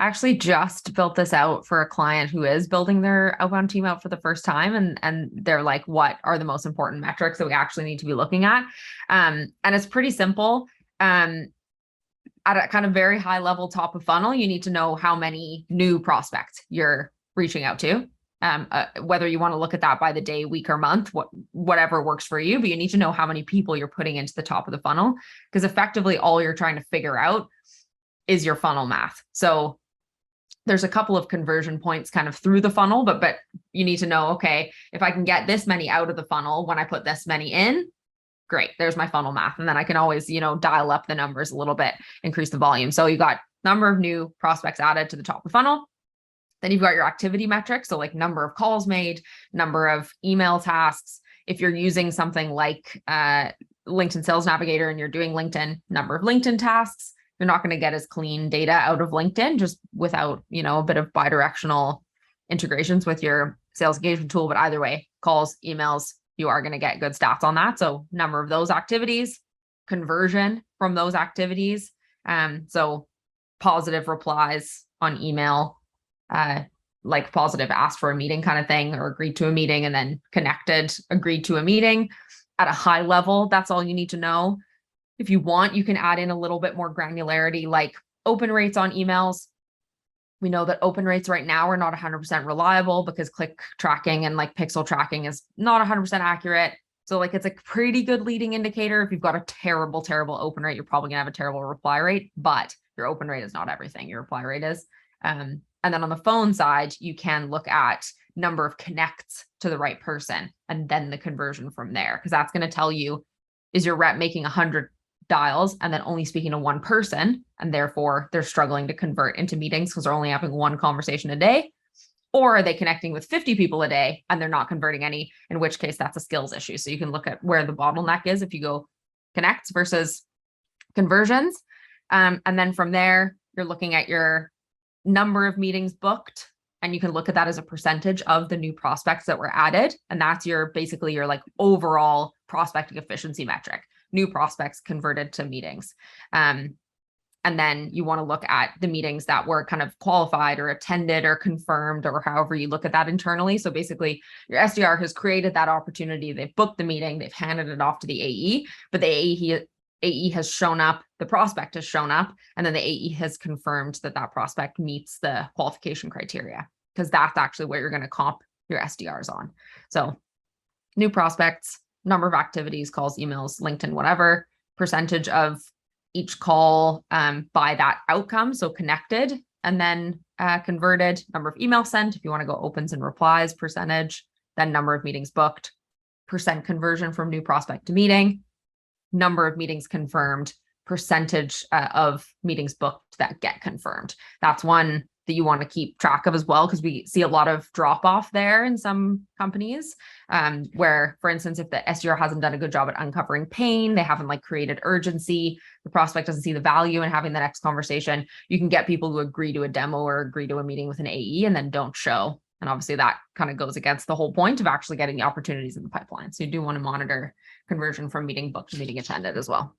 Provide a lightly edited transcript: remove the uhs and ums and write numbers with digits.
actually just built this out for a client who is building their outbound team out for the first time. And they're like, what are the most important metrics that we actually need to be looking at? And it's pretty simple. At a kind of very high level top of funnel, you need to know how many new prospects you're reaching out to. Whether you want to look at that by the day, week, or month, whatever works for you, but you need to know how many people you're putting into the top of the funnel, because effectively all you're trying to figure out is your funnel math. So there's a couple of conversion points kind of through the funnel, but you need to know, okay, if I can get this many out of the funnel when I put this many in, great, there's my funnel math. And then I can always, dial up the numbers a little bit, increase the volume. So you got number of new prospects added to the top of the funnel. Then you've got your activity metrics. So like number of calls made, number of email tasks. If you're using something like LinkedIn Sales Navigator and you're doing LinkedIn, number of LinkedIn tasks, you're not going to get as clean data out of LinkedIn just without, a bit of bidirectional integrations with your sales engagement tool. But either way, calls, emails, you are going to get good stats on that. So number of those activities, conversion from those activities. So positive replies on email, like positive asked for a meeting kind of thing, or agreed to a meeting, and then connected, agreed to a meeting at a high level. That's all you need to know. If you want, you can add in a little bit more granularity, like open rates on emails. We know that open rates right now are not 100% reliable because click tracking and like pixel tracking is not 100% accurate. So like it's a pretty good leading indicator. If you've got a terrible, terrible open rate, you're probably gonna have a terrible reply rate, but your open rate is not everything. Your reply rate is. And then on the phone side, you can look at number of connects to the right person and then the conversion from there, because that's going to tell you, is your rep making 100 dials and then only speaking to one person, and therefore they're struggling to convert into meetings because they're only having one conversation a day? Or are they connecting with 50 people a day and they're not converting any, in which case that's a skills issue. So you can look at where the bottleneck is if you go connects versus conversions. And then from there, you're looking at your number of meetings booked, and you can look at that as a percentage of the new prospects that were added. And that's basically your like overall prospecting efficiency metric, new prospects converted to meetings. And then you want to look at the meetings that were kind of qualified or attended or confirmed, or however you look at that internally. So basically your SDR has created that opportunity. They've booked the meeting, they've handed it off to the AE, but the AE has shown up, the prospect has shown up, and then the AE has confirmed that that prospect meets the qualification criteria, because that's actually where you're going to comp your SDRs on. So new prospects, number of activities, calls, emails, LinkedIn, whatever, percentage of each call by that outcome. So connected and then converted, number of emails sent, if you want to go opens and replies, percentage, then number of meetings booked, percent conversion from new prospect to meeting, number of meetings confirmed, percentage of meetings booked that get confirmed. That's one that you want to keep track of as well, because we see a lot of drop off there in some companies where, for instance, if the SDR hasn't done a good job at uncovering pain, they haven't like created urgency, the prospect doesn't see the value in having the next conversation, you can get people who agree to a demo or agree to a meeting with an AE and then don't show. And obviously that kind of goes against the whole point of actually getting the opportunities in the pipeline. So you do want to monitor conversion from meeting booked to meeting attended as well.